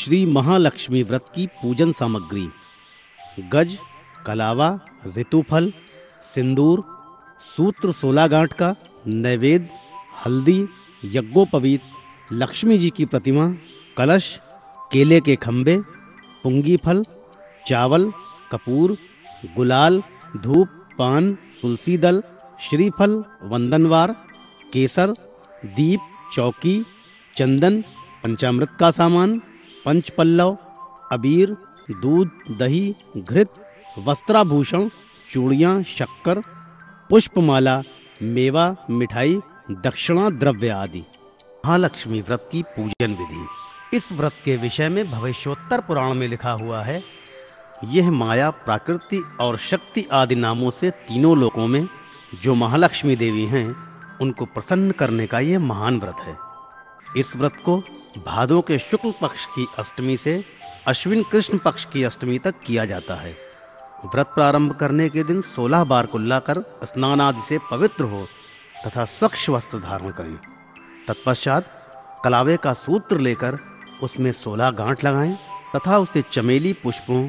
श्री महालक्ष्मी व्रत की पूजन सामग्री: गज, कलावा, ऋतुफल, सिंदूर, सूत्र 16 गांठ का, नैवेद्य, हल्दी, यज्ञोपवीत, लक्ष्मी जी की प्रतिमा, कलश, केले के खंबे, पुंगी फल, चावल, कपूर, गुलाल, धूप, पान, तुलसी दल, श्रीफल, वंदनवार, केसर, दीप, चौकी, चंदन, पंचामृत का सामान, पंचपल्लव, अबीर, दूध, दही, घृत, वस्त्राभूषण, चूड़ियाँ, शक्कर, पुष्पमाला, मेवा, मिठाई, दक्षिणा द्रव्य आदि। महालक्ष्मी व्रत की पूजन विधि। इस व्रत के विषय में भविष्योत्तर पुराण में लिखा हुआ है, यह माया, प्राकृति और शक्ति आदि नामों से तीनों लोकों में जो महालक्ष्मी देवी हैं, उनको प्रसन्न करने का यह महान व्रत है। इस व्रत को भादों के शुक्ल पक्ष की अष्टमी से अश्विन कृष्ण पक्ष की अष्टमी तक किया जाता है। व्रत प्रारंभ करने के दिन 16 बार कुल्ला कर स्नान आदि से पवित्र हो तथा स्वच्छ वस्त्र धारण करें। तत्पश्चात कलावे का सूत्र लेकर उसमें 16 गांठ लगाएं तथा उसे चमेली पुष्पों,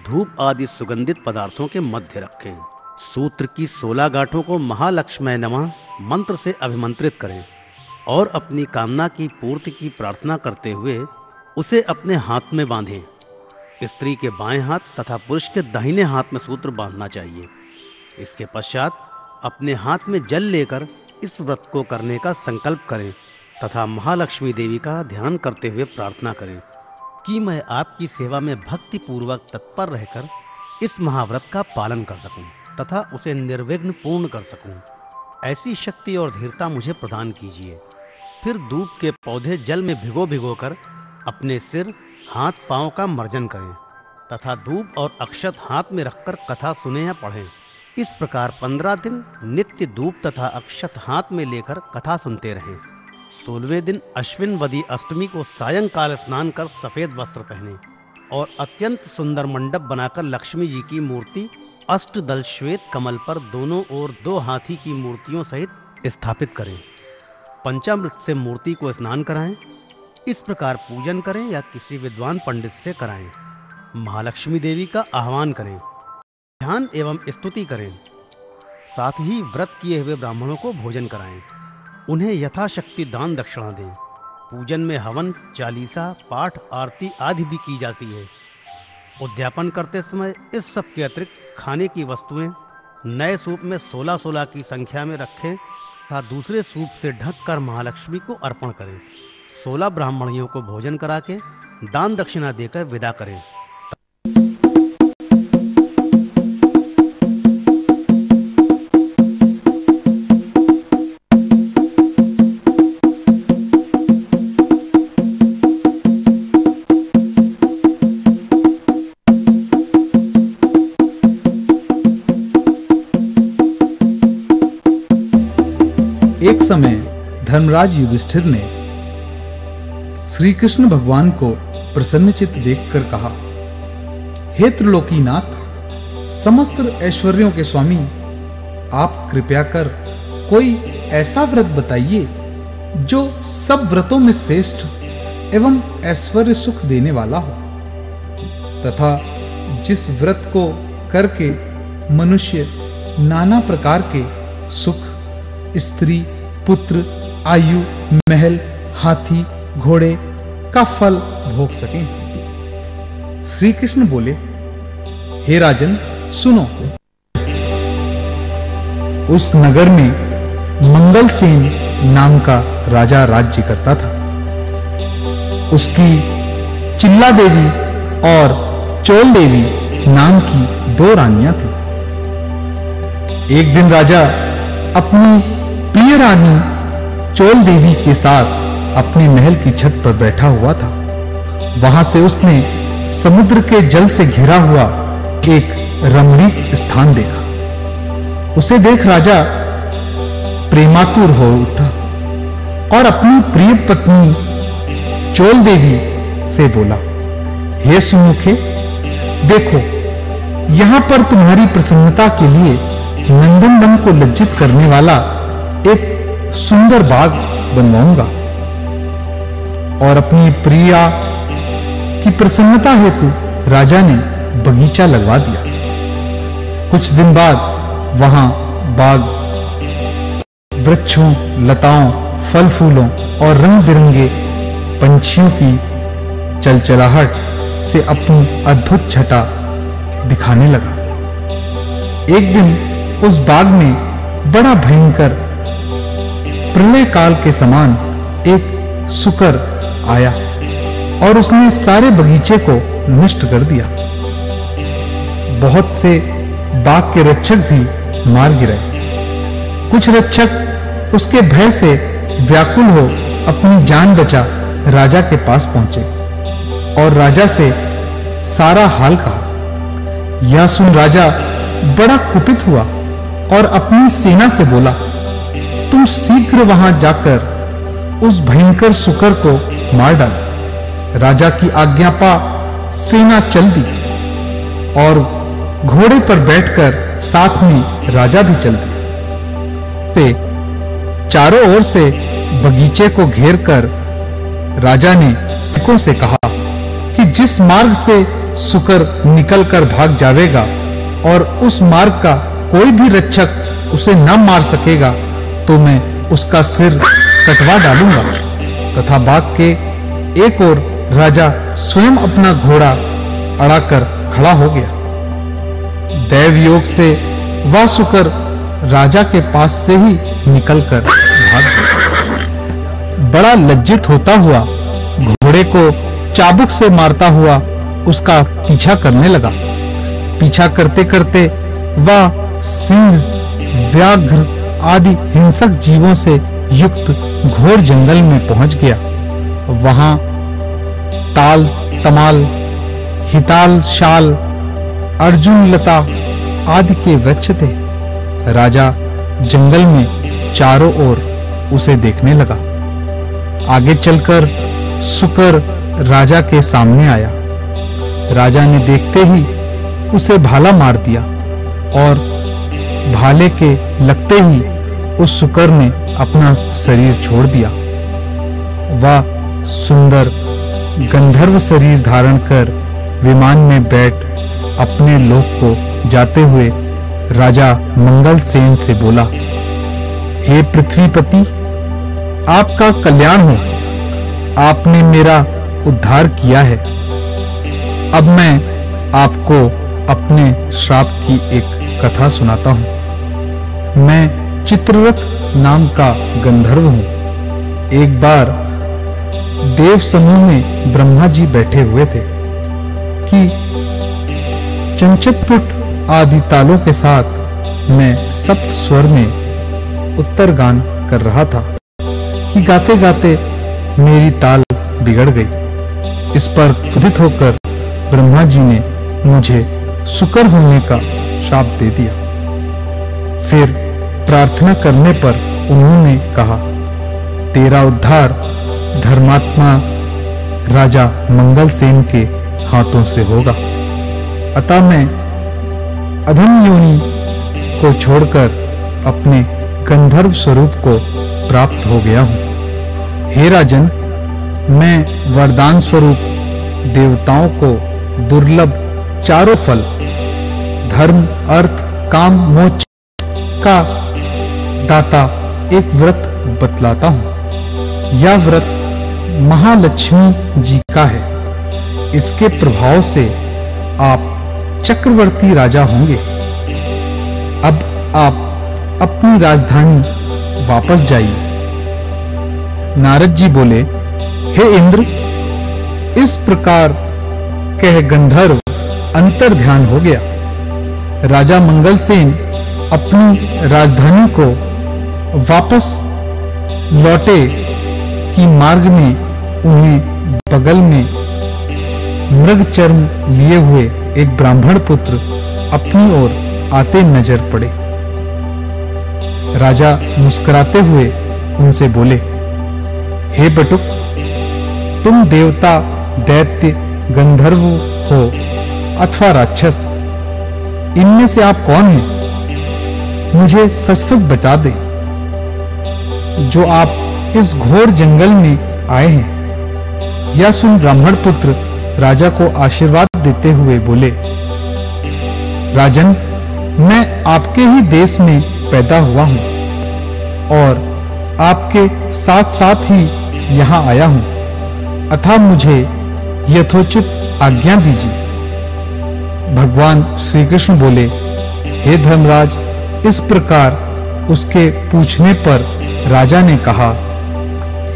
धूप आदि सुगंधित पदार्थों के मध्य रखें। सूत्र की 16 गांठों को महालक्ष्मी नमः मंत्र से अभिमंत्रित करें और अपनी कामना की पूर्ति की प्रार्थना करते हुए उसे अपने हाथ में बांधें। स्त्री के बाएं हाथ तथा पुरुष के दाहिने हाथ में सूत्र बांधना चाहिए। इसके पश्चात अपने हाथ में जल लेकर इस व्रत को करने का संकल्प करें तथा महालक्ष्मी देवी का ध्यान करते हुए प्रार्थना करें कि मैं आपकी सेवा में भक्ति पूर्वक तत्पर रहकर इस महाव्रत का पालन कर सकूं तथा उसे निर्विघ्न पूर्ण कर सकूं। ऐसी शक्ति और धीरता मुझे प्रदान कीजिए। फिर दूब के पौधे जल में भिगो कर अपने सिर, हाथ, पांव का मर्जन करें तथा दूब और अक्षत हाथ में रखकर कथा सुने या पढ़ें। इस प्रकार 15 दिन नित्य दूब तथा अक्षत हाथ में लेकर कथा सुनते रहें। 16वें दिन अश्विन वदी अष्टमी को सायंकाल स्नान कर सफेद वस्त्र पहने और अत्यंत सुंदर मंडप बनाकर लक्ष्मी जी की मूर्ति अष्टदल श्वेत कमल पर दोनों ओर 2 हाथी की मूर्तियों सहित स्थापित करें। पंचामृत से मूर्ति को स्नान कराएं। इस प्रकार पूजन करें या किसी विद्वान पंडित से कराएं। महालक्ष्मी देवी का आह्वान करें, ध्यान एवं स्तुति करें। साथ ही व्रत किए हुए ब्राह्मणों को भोजन कराएं। उन्हें यथाशक्ति दान दक्षिणा दें। पूजन में हवन, चालीसा, पाठ, आरती आदि भी की जाती है। उद्यापन करते समय इस सब के अतिरिक्त खाने की वस्तुएं नए सूप में 16-16 की संख्या में रखें तथा दूसरे सूप से ढककर महालक्ष्मी को अर्पण करें। 16 ब्राह्मणियों को भोजन करा के दान दक्षिणा देकर विदा करें। एक समय धर्मराज युधिष्ठिर ने श्री कृष्ण भगवान को प्रसन्नचित्त देखकर कहा, हे त्रिलोकीनाथ, समस्त ऐश्वर्यों के स्वामी, आप कृपया कर कोई ऐसा व्रत बताइए जो सब व्रतों में श्रेष्ठ एवं ऐश्वर्य सुख देने वाला हो तथा जिस व्रत को करके मनुष्य नाना प्रकार के सुख, स्त्री, पुत्र, आयु, महल, हाथी, घोड़े का फल भोग सकें। श्री कृष्ण बोले, हे राजन, सुनो। उस नगर में मंगलसेन नाम का राजा राज्य करता था। उसकी चिल्ला देवी और चोल देवी नाम की 2 रानियां थीं। एक दिन राजा अपनी प्रिय रानी चोल देवी के साथ अपने महल की छत पर बैठा हुआ था। वहां से उसने समुद्र के जल से घिरा हुआ एक रमणीक स्थान देखा। उसे देख राजा प्रेमातुर हो उठा और अपनी प्रिय पत्नी चोल देवी से बोला, हे सुमुखे, देखो, यहां पर तुम्हारी प्रसन्नता के लिए नंदनवन को लज्जित करने वाला एक सुंदर बाग बनवाऊंगा और अपनी प्रिया कि प्रसन्नता हेतु राजा ने बगीचा लगवा दिया। कुछ दिन बाद वहां बाग वृक्षों, लताओं, फल फूलों और रंग बिरंगे पंछियों की चलचलाहट से अपनी अद्भुत छटा दिखाने लगा। एक दिन उस बाग में बड़ा भयंकर प्रलय काल के समान एक शुकर आया और उसने सारे बगीचे को नष्ट कर दिया। बहुत से बाग के रक्षक भी मार गिरे। कुछ रक्षक उसके भय से व्याकुल हो अपनी जान बचा राजा के पास पहुंचे और राजा से सारा हाल कहा। यह सुन राजा बड़ा कुपित हुआ और अपनी सेना से बोला, तुम शीघ्र वहां जाकर उस भयंकर शुकर को मार डालो। राजा की आज्ञा पा सेना चल दी और घोड़े पर बैठकर साथ में राजा भी चल दिए। चारों ओर से बगीचे को घेरकर राजा ने सिखों से कहा कि जिस मार्ग से शुकर निकलकर भाग जावेगा और उस मार्ग का कोई भी रक्षक उसे न मार सकेगा तो मैं उसका सिर कटवा डालूंगा। तथा बाग के एक ओर राजा स्वयं अपना घोड़ा अड़ाकर खड़ा हो गया। दैव योग से वह शुकर राजा के पास से ही निकलकर भाग गया। बड़ा लज्जित होता हुआ घोड़े को चाबुक से मारता हुआ उसका पीछा करने लगा। पीछा करते करते वह सिंह, व्याघ्र आदि हिंसक जीवों से युक्त घोर जंगल में पहुंच गया। वहां ताल, तमाल, हिताल, शाल, अर्जुन लता आदि के वृक्ष थे। राजा जंगल में चारों ओर उसे देखने लगा। आगे चलकर शुकर राजा के सामने आया। राजा ने देखते ही उसे भाला मार दिया और भाले के लगते ही उस शुकर ने अपना शरीर छोड़ दिया। वह सुंदर गंधर्व शरीर धारण कर विमान में बैठ अपने लोक को जाते हुए राजा मंगलसेन से बोला, हे पृथ्वीपति, आपका कल्याण हो। आपने मेरा उद्धार किया है। अब मैं आपको अपने श्राप की एक कथा सुनाता हूं। मैं चित्ररथ नाम का गंधर्व हूं। एक बार देव समूह में ब्रह्मा जी बैठे हुए थे कि चंचटपुट आदि तालों के साथ मैं सप्त स्वर में उत्तर गान कर रहा था कि गाते गाते मेरी ताल बिगड़ गई। इस पर क्रोधित होकर ब्रह्मा जी ने मुझे शुकर होने का शाप दे दिया। फिर प्रार्थना करने पर उन्होंने कहा, तेरा उद्धार धर्मात्मा राजा मंगलसेन के हाथों से होगा। अतः मैं अधम योनि को छोड़कर अपने गंधर्व स्वरूप को प्राप्त हो गया हूं। हे राजन, मैं वरदान स्वरूप देवताओं को दुर्लभ चारों फल धर्म, अर्थ, काम, मोक्ष का दाता एक व्रत बतलाता हूं। यह व्रत महालक्ष्मी जी का है। इसके प्रभाव से आप चक्रवर्ती राजा होंगे। अब आप अपनी राजधानी वापस जाइए। नारद जी बोले, हे इंद्र, इस प्रकार कह गंधर्व अंतर ध्यान हो गया। राजा मंगलसेन अपनी राजधानी को वापस लौटे कि मार्ग में उन्हें बगल में मृग चर्म लिए हुए एक ब्राह्मण पुत्र अपनी ओर आते नजर पड़े। राजा मुस्कुराते हुए उनसे बोले, हे बटुक, तुम देवता, दैत्य, गंधर्व हो अथवा राक्षस, इनमें से आप कौन हैं? मुझे सच सच बता दे जो आप इस घोर जंगल में आए हैं। यह सुन ब्राह्मण पुत्र राजा को आशीर्वाद देते हुए बोले, राजन, मैं आपके ही देश में पैदा हुआ हूं और आपके साथ-साथ ही यहां आया हूं, अतः मुझे यथोचित आज्ञा दीजिए। भगवान श्री कृष्ण बोले, हे धर्मराज, इस प्रकार उसके पूछने पर राजा ने कहा,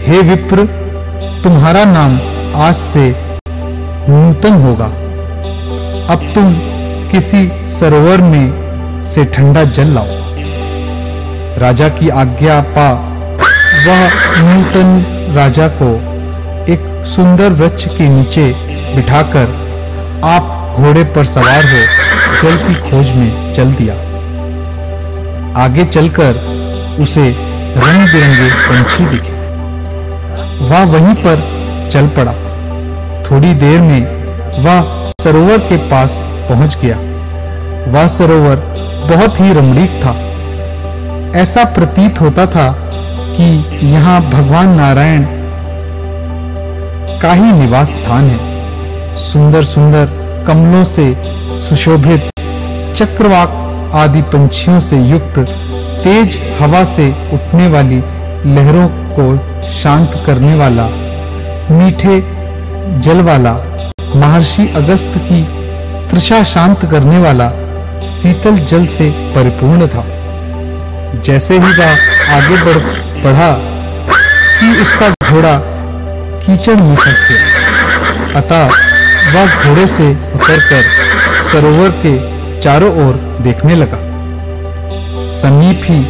हे विप्र, तुम्हारा नाम आज से नूतन होगा। अब तुम किसी सरोवर में से ठंडा जल लाओ। राजा की आज्ञा पा वह नूतन राजा को एक सुंदर वृक्ष के नीचे बिठाकर आप घोड़े पर सवार हो जल की खोज में चल दिया। आगे चलकर उसे रंग बिरंगे पंछी दिखे। वह वहीं पर चल पड़ा। थोड़ी देर में वह सरोवर के पास पहुंच गया। वह सरोवर बहुत ही रमणीक था। ऐसा प्रतीत होता था कि यहाँ भगवान नारायण का ही निवास स्थान है। सुंदर सुंदर कमलों से सुशोभित, चक्रवाक आदि पंछियों से युक्त, तेज हवा से उठने वाली लहरों को शांत करने वाला, मीठे जल वाला, महर्षि अगस्त की तृषा शांत करने वाला शीतल जल से परिपूर्ण था। जैसे ही वह आगे बढ़ा कि उसका घोड़ा कीचड़ में फंस गया। अतः वह घोड़े से उतरकर सरोवर के चारों ओर देखने लगा। समीप ही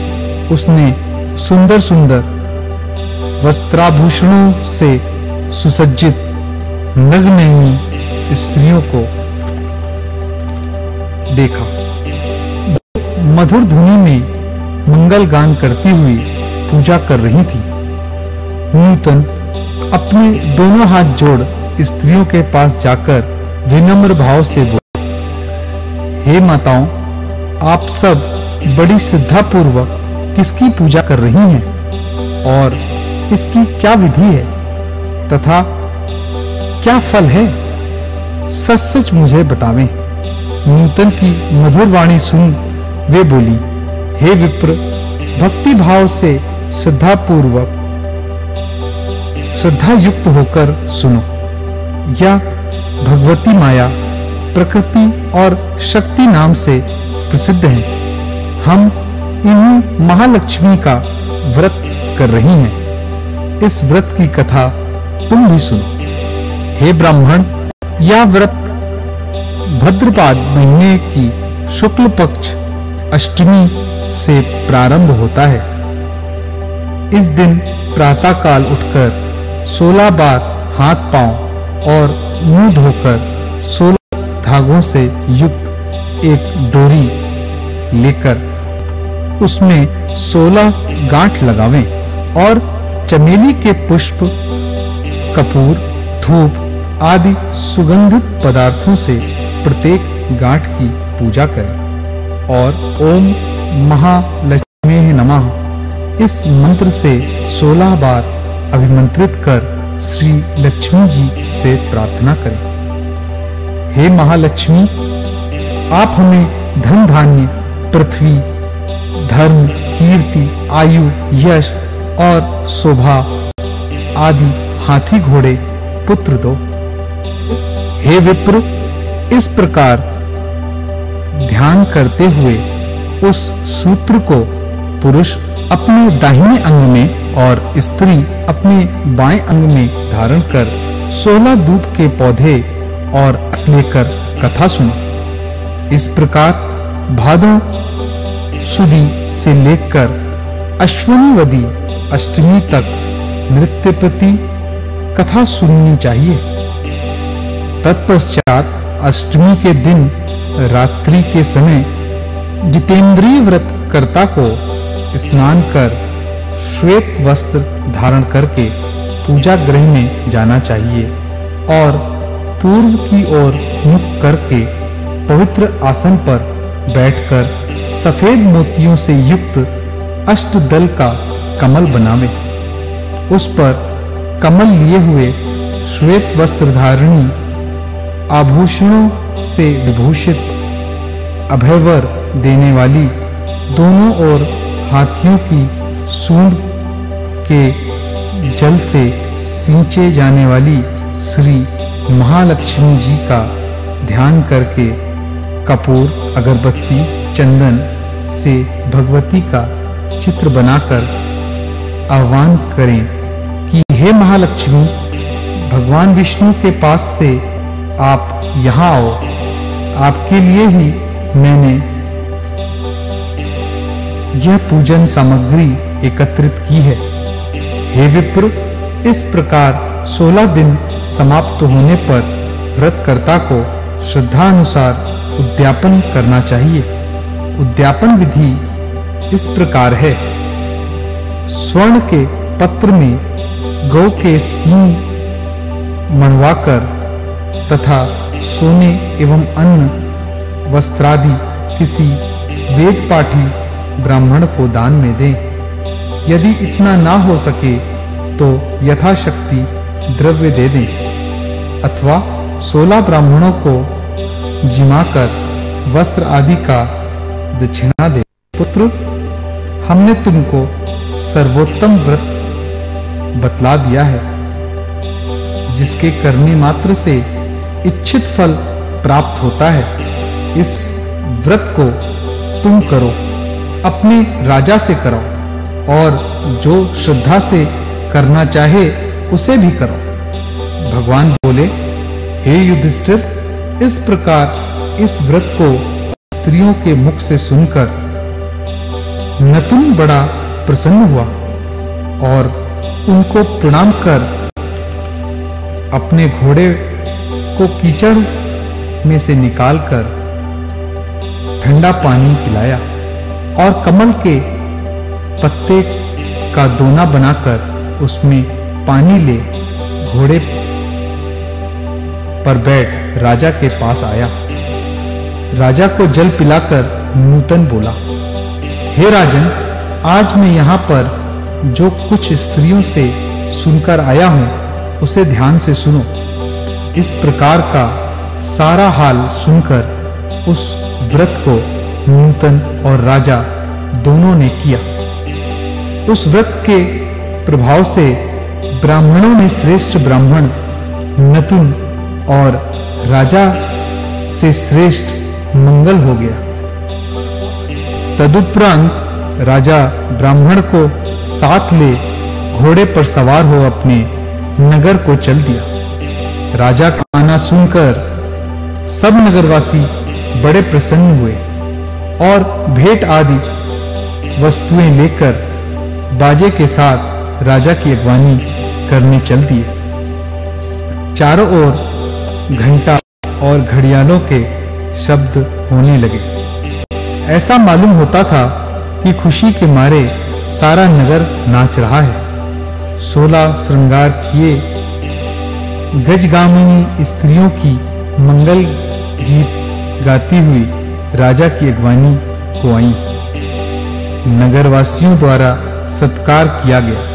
उसने सुंदर सुंदर वस्त्राभूषणों से सुसज्जित नग्न स्त्रियों को देखा। मधुर धुनी में मंगल गान करती हुई पूजा कर रही थी। नूतन अपने दोनों हाथ जोड़ स्त्रियों के पास जाकर विनम्र भाव से बोले, हे माताओं, आप सब बड़ी श्रद्धापूर्वक किसकी पूजा कर रही हैं और इसकी क्या विधि है तथा क्या फल है? सच सच मुझे बतावें। नूतन की मधुर वाणी सुन वे बोली, हे विप्र, भक्ति भाव से श्रद्धा युक्त होकर सुनो। यह भगवती माया प्रकृति और शक्ति नाम से प्रसिद्ध है। हम इन्हीं महालक्ष्मी का व्रत कर रही हैं। इस व्रत की कथा तुम भी सुनो। हे ब्राह्मण, यह व्रत भद्रपाद महीने की शुक्ल पक्ष अष्टमी से प्रारंभ होता है। इस दिन प्रातःकाल उठकर 16 बार हाथ पांव और मुंह धोकर 16 धागों से युक्त एक डोरी लेकर उसमें 16 गांठ लगावें और चमेली के पुष्प, कपूर, धूप आदि सुगंधित पदार्थों से प्रत्येक गांठ की पूजा करें और ओम महालक्ष्मी नमः इस मंत्र से 16 बार अभिमंत्रित कर श्री लक्ष्मी जी से प्रार्थना करें। हे महालक्ष्मी, आप हमें धन धान्य, पृथ्वी, धर्म, कीर्ति, आयु, यश और शोभा आदि हाथी घोड़े पुत्र दो। हे विप्र, इस प्रकार ध्यान करते हुए उस सूत्र को पुरुष अपने दाहिने अंग में और स्त्री अपने बाएं अंग में धारण कर 16 दूध के पौधे और लेकर कथा सुनो। इस प्रकार भादों सुदी से लेकर अश्विनीवदी अष्टमी तक नृत्य प्रति कथा सुननी चाहिए। तत्पश्चात अष्टमी के दिन रात्रि के समय जितेंद्रिय व्रत कर्ता को स्नान कर श्वेत वस्त्र धारण करके पूजा गृह में जाना चाहिए और पूर्व की ओर मुख करके पवित्र आसन पर बैठकर सफेद मोतियों से युक्त अष्टदल का कमल बनावे। उस पर कमल लिए हुए श्वेत वस्त्र धारिणी आभूषणों से विभूषित, अभयवर देने वाली, दोनों ओर हाथियों की सूंड के जल से सींचे जाने वाली श्री महालक्ष्मी जी का ध्यान करके कपूर, अगरबत्ती, चंदन से भगवती का चित्र बनाकर आह्वान करें कि हे महालक्ष्मी, भगवान विष्णु के पास से आप यहाँ आओ। आपके लिए ही मैंने यह पूजन सामग्री एकत्रित की है। हे विप्र, इस प्रकार 16 दिन समाप्त होने पर व्रतकर्ता को श्रद्धानुसार उद्यापन करना चाहिए। उद्यापन विधि इस प्रकार है। स्वर्ण के पत्र में गौ के सींग मढ़वाकर तथा सोने एवं अन्न वस्त्रादि किसी वेद पाठी ब्राह्मण को दान में दें। यदि इतना ना हो सके तो यथाशक्ति द्रव्य दे दें, अथवा 16 ब्राह्मणों को जिमाकर वस्त्र आदि का दक्षिणा दे। पुत्र, हमने तुमको सर्वोत्तम व्रत बतला दिया है, जिसके करने मात्र से इच्छित फल प्राप्त होता है। इस व्रत को तुम करो, अपने राजा से करो, और जो श्रद्धा से करना चाहे उसे भी करो। भगवान बोले, हे युधिष्ठिर, इस प्रकार इस व्रत को स्त्रियों के मुख से सुनकर नतुन बड़ा प्रसन्न हुआ और उनको प्रणाम कर अपने घोड़े को कीचड़ में से निकालकर ठंडा पानी पिलाया और कमल के पत्ते का दोना बनाकर उसमें पानी ले घोड़े पर बैठ राजा के पास आया। राजा को जल पिलाकर नूतन बोला, हे राजन, आज मैं यहाँ पर जो कुछ स्त्रियों से सुनकर आया हूँ उसे ध्यान से सुनो। इस प्रकार का सारा हाल सुनकर उस व्रत को नूतन और राजा दोनों ने किया। उस व्रत के प्रभाव से ब्राह्मणों में श्रेष्ठ ब्राह्मण नतुन और राजा से श्रेष्ठ मंगल हो गया। तदुपरांत राजा ब्राह्मण को साथ ले घोड़े पर सवार हो अपने नगर को चल दिया। राजा का आना सुनकर सब नगरवासी बड़े प्रसन्न हुए और भेंट आदि वस्तुएं लेकर बाजे के साथ राजा की अगवानी करने चल दिए। चारों ओर घंटा और घड़ियालों के शब्द होने लगे। ऐसा मालूम होता था कि खुशी के मारे सारा नगर नाच रहा है। 16 श्रृंगार किए गजगामिनी स्त्रियों की मंगल गीत गाती हुई राजा की अगवानी को आई। नगरवासियों द्वारा सत्कार किया गया।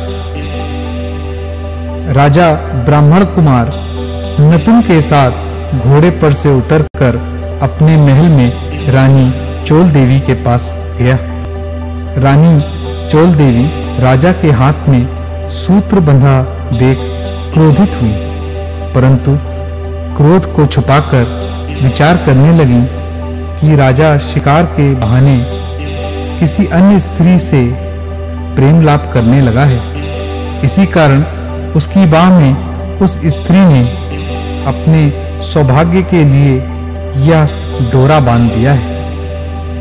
राजा ब्राह्मण कुमार नतुन के साथ घोड़े पर से उतरकर अपने महल में रानी चोल देवी के पास गया। रानी चोल देवी राजा के हाथ में सूत्र बंधा देख क्रोधित हुई, परंतु क्रोध को छुपाकर विचार करने लगी कि राजा शिकार के बहाने किसी अन्य स्त्री से प्रेम लाभ करने लगा है। इसी कारण उसकी बाह में उस स्त्री ने अपने सौभाग्य के लिए यह डोरा बांध दिया है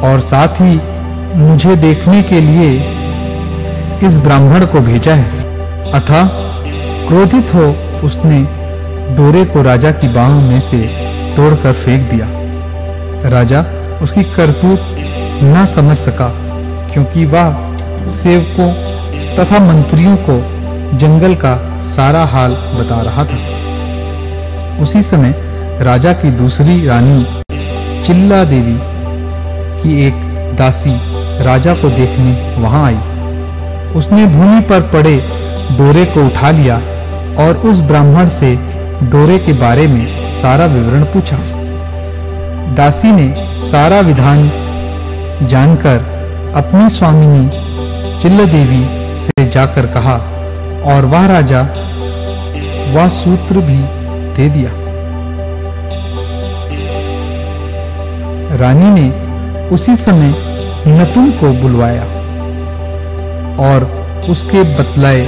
और साथ ही मुझे देखने के लिए इस ब्राह्मण को भेजा है। अतः क्रोधित हो उसने डोरे को राजा की बाह में से तोड़कर फेंक दिया। राजा उसकी करतूत न समझ सका, क्योंकि वह सेवकों तथा मंत्रियों को जंगल का सारा हाल बता रहा था। उसी समय राजा की दूसरी रानी चिल्ला देवी की एक दासी राजा को देखने वहां आई। उसने भूमि पर पड़े डोरे को उठा लिया और उस ब्राह्मण से डोरे के बारे में सारा विवरण पूछा। दासी ने सारा विधान जानकर अपनी स्वामिनी चिल्ला देवी से जाकर कहा और वह राजा वह सूत्र भी दे दिया। रानी ने उसी समय नतुल को बुलवाया और उसके बतलाए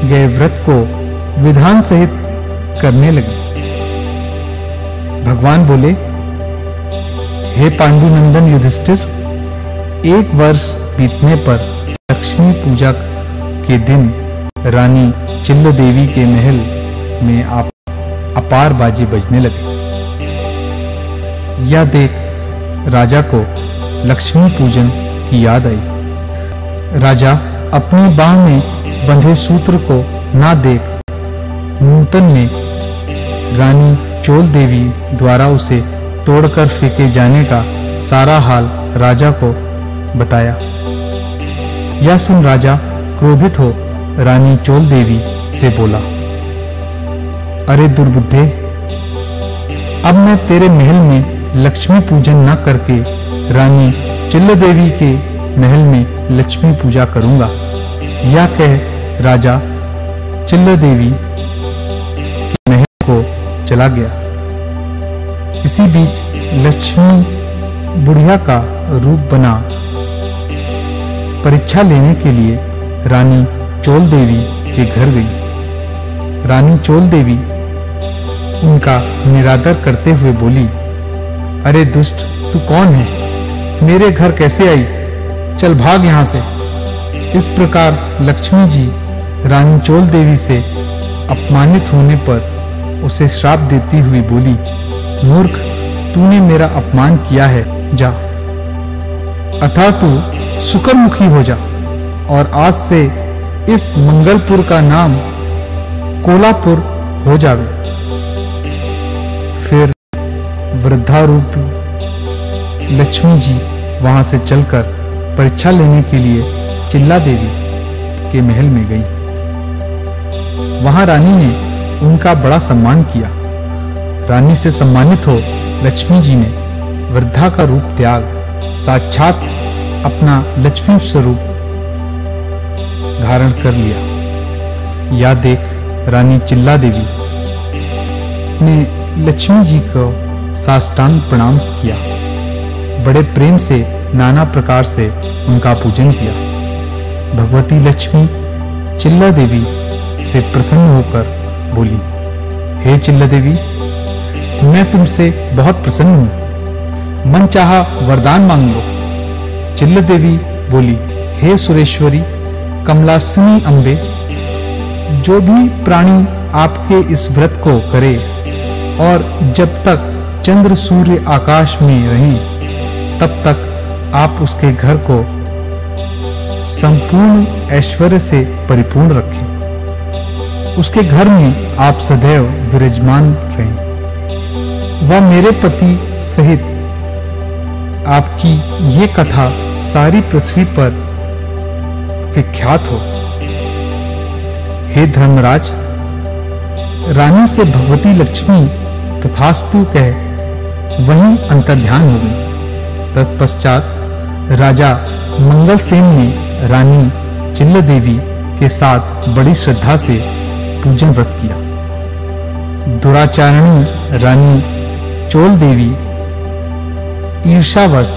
गए व्रत को विधान सहित करने लगे। भगवान बोले, हे पांडुनंदन युधिष्ठिर, 1 वर्ष बीतने पर लक्ष्मी पूजा के दिन रानी चिल्ला देवी के महल में अपार बाजे बजने लगे। यह देख राजा को लक्ष्मी पूजन की याद आई। राजा अपनी बाह में बंधे सूत्र को ना देख नूतन में रानी चोल देवी द्वारा उसे तोड़कर फेंके जाने का सारा हाल राजा को बताया। यह सुन राजा क्रोधित हो रानी चोल देवी से बोला, अरे दुर्बुद्धे, अब मैं तेरे महल में लक्ष्मी पूजन न करके रानी चिल्ला देवी के महल में लक्ष्मी पूजा करूंगा। यह कह राजा चिल्ला देवी के महल को चला गया। इसी बीच लक्ष्मी बुढ़िया का रूप बना परीक्षा लेने के लिए रानी चोल देवी के घर गई। रानी चोल देवी उनका निरादर करते हुए बोली, अरे दुष्ट, तू कौन है? मेरे घर कैसे आई? चल भाग यहां से। इस प्रकार लक्ष्मी जी रानी चोल देवी से अपमानित होने पर उसे श्राप देती हुई बोली, मूर्ख, तूने मेरा अपमान किया है, जा। अतः तू शुक्रमुखी हो जा और आज से इस मंगलपुर का नाम कोलापुर हो जावे। फिर वृद्धारूप लक्ष्मी जी वहां से चलकर परीक्षा लेने के लिए चिल्ला देवी के महल में गई। वहां रानी ने उनका बड़ा सम्मान किया। रानी से सम्मानित हो लक्ष्मी जी ने वृद्धा का रूप त्याग साक्षात अपना लक्ष्मी स्वरूप धारण कर लिया। यह देख रानी चिल्ला देवी ने लक्ष्मी जी को साष्टांग प्रणाम किया। बड़े प्रेम से नाना प्रकार से उनका पूजन किया। भगवती लक्ष्मी चिल्ला देवी से प्रसन्न होकर बोली, हे चिल्ला देवी, मैं तुमसे बहुत प्रसन्न हूं, मन चाहा वरदान मांग लो। चिल्ला देवी बोली, हे सुरेश्वरी कमलासिनी अम्बे, जो भी प्राणी आपके इस व्रत को करे और जब तक चंद्र सूर्य आकाश में रहें तब तक आप उसके घर को संपूर्ण ऐश्वर्य से परिपूर्ण रखें। उसके घर में आप सदैव विराजमान रहें। वह मेरे पति सहित आपकी ये कथा सारी पृथ्वी पर विख्यात हो। हे धर्मराज, रानी से भगवती लक्ष्मी तथास्तु कह वहीं अंतर्ध्यान हो गई। तत्पश्चात राजा मंगलसेन ने रानी चिल्ला देवी के साथ बड़ी श्रद्धा से पूजन व्रत किया। दुराचारणी रानी चोल देवी ईर्ष्यावश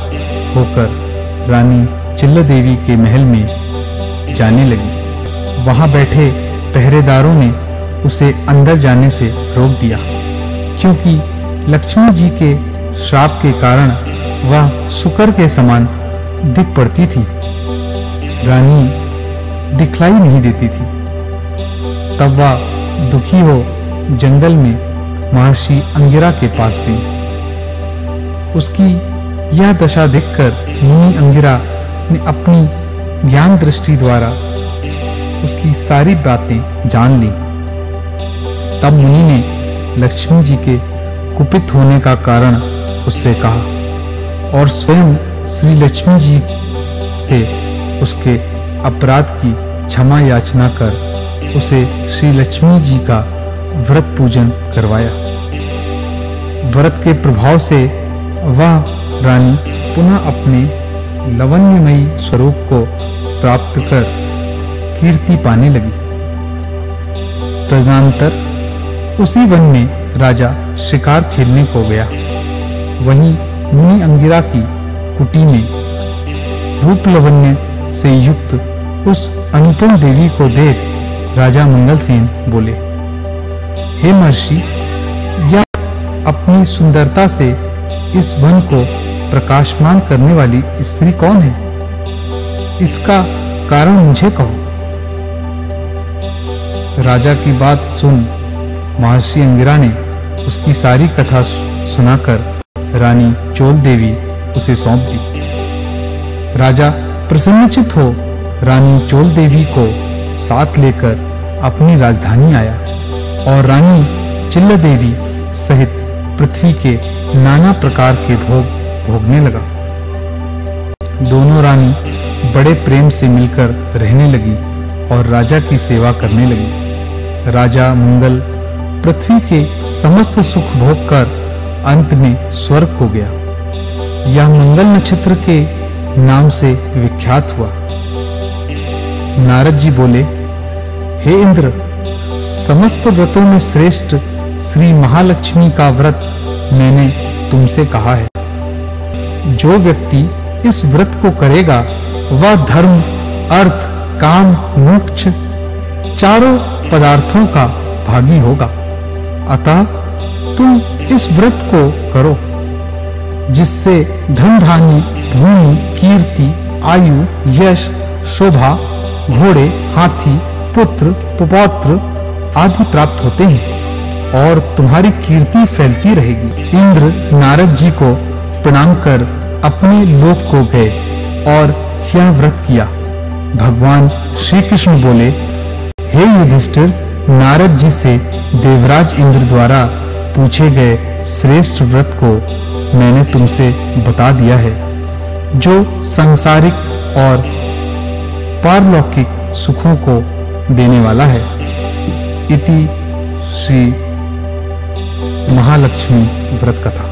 होकर रानी चिल्ला देवी के महल में जाने लगी। वहां बैठे पहरेदारों ने उसे अंदर जाने से रोक दिया, क्योंकि लक्ष्मी जी के श्राप के कारण वह शुक्र के समान दिख पड़ती थी। रानी दिखलाई नहीं देती थी। तब वह दुखी हो जंगल में महर्षि अंगिरा के पास गई। उसकी यह दशा देखकर मुनि अंगिरा ने अपनी ज्ञान दृष्टि द्वारा उसकी सारी बातें जान ली। तब मुनि ने लक्ष्मी जी के कुपित होने का कारण उससे कहा और स्वयं श्री लक्ष्मी जी से उसके अपराध की क्षमा याचना कर उसे श्री लक्ष्मी जी का व्रत पूजन करवाया। व्रत के प्रभाव से वह रानी पुनः अपने लवण्यमयी स्वरूप को प्राप्त कर कीर्ति पाने लगी। तदनंतर उसी वन में राजा शिकार खेलने को गया। वहीं मुनि अंगिरा की कुटी में रूप लवण्य से युक्त उस अनुपम देवी को देख राजा मंगलसेन बोले, हे महर्षि, यह अपनी सुंदरता से इस वन को प्रकाशमान करने वाली स्त्री कौन है? इसका कारण मुझे कहो। राजा की बात सुन महर्षि अंगिरा ने उसकी सारी कथा सुनाकर रानी चोल देवी उसे सौंप दी। राजा प्रसन्नचित्त हो रानी चोल देवी को साथ लेकर अपनी राजधानी आया और रानी चिल्ला देवी सहित पृथ्वी के नाना प्रकार के भोग भोगने लगा। दोनों रानी बड़े प्रेम से मिलकर रहने लगी और राजा की सेवा करने लगी। राजा मंगल पृथ्वी के समस्त सुख भोग कर अंत में स्वर्ग को गया। यह मंगल नक्षत्र के नाम से विख्यात हुआ। नारद जी बोले, हे इंद्र, समस्त व्रतों में श्रेष्ठ श्री महालक्ष्मी का व्रत मैंने तुमसे कहा है। जो व्यक्ति इस व्रत को करेगा वह धर्म, अर्थ, काम, मोक्ष चारों पदार्थों का भागी होगा। अतः तुम इस व्रत को करो, जिससे धन धान्य, भूमि, कीर्ति, आयु, यश, शोभा, घोड़े, हाथी, पुत्र, पुपौत्र आदि प्राप्त होते हैं और तुम्हारी कीर्ति फैलती रहेगी। इंद्र नारद जी को प्रणाम कर अपने लोक को गए और यह व्रत किया। भगवान श्री कृष्ण बोले, हे युधिष्ठिर, नारद जी से देवराज इंद्र द्वारा पूछे गए श्रेष्ठ व्रत को मैंने तुमसे बता दिया है, जो सांसारिक और पारलौकिक सुखों को देने वाला है। इति श्री महालक्ष्मी व्रत कथा।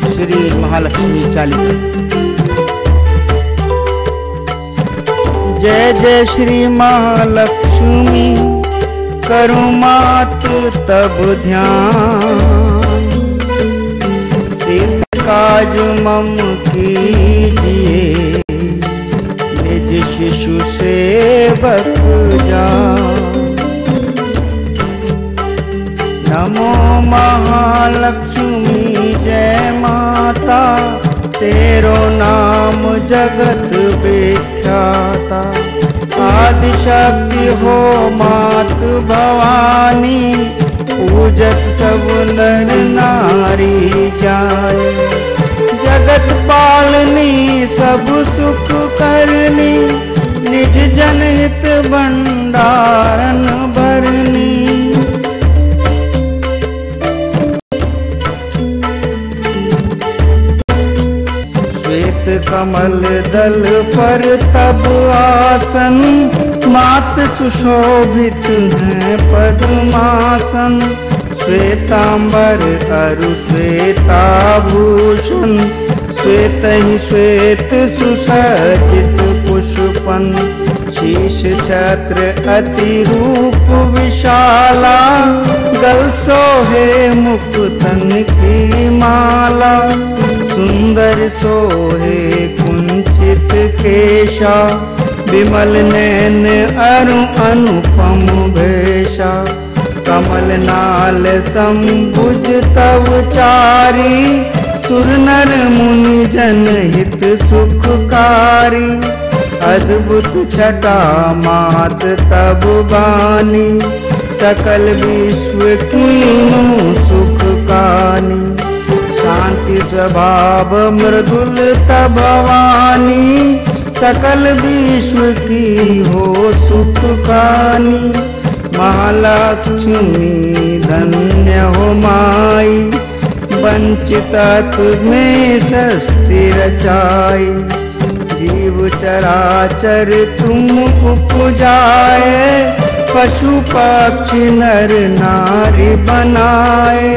श्री महालक्ष्मी चालीसा। जय जय श्री महालक्ष्मी, करूं मात तब ध्यान, सिद्ध काज मम कीजिए, निज शिशु सेवक जान। नमो महालक्ष्मी जय माता, तेरो नाम जगत विख्याता। आदिशक्ति हो मात भवानी, पूजत सब नर नारी जाए। जगत पालनी सब सुख करनी, निज जनहित भंडारन भरनी। कमल दल पर तब आसन, मात सुशोभित है पद्मासन। श्वेतांबर अरु श्वेताभूषण, श्वेत ही श्वेत सुसज्जित पुष्पन। शीश छत्र अति रूप विशाला, गल सोहे मुकुटन की माला। सुंदर सोहे कुंचित केशा, विमल नैन अरु अनुपम भेषा। कमल नाल संभुज तव चारी, सुर नर मुनि जन हित सुखकारी। अद्भुत छटा मात तब बानी, सकल विश्व कीन्हु सुख कानी। शांति स्वभाव मृदुल तब भवानी, सकल विश्व की हो सुख कानी। महालक्ष्मी धन्य हो माई, वंचित में सस्ती रचाई, जीव चराचर तुम उपजाए, पशु पक्षी नर नारी बनाए,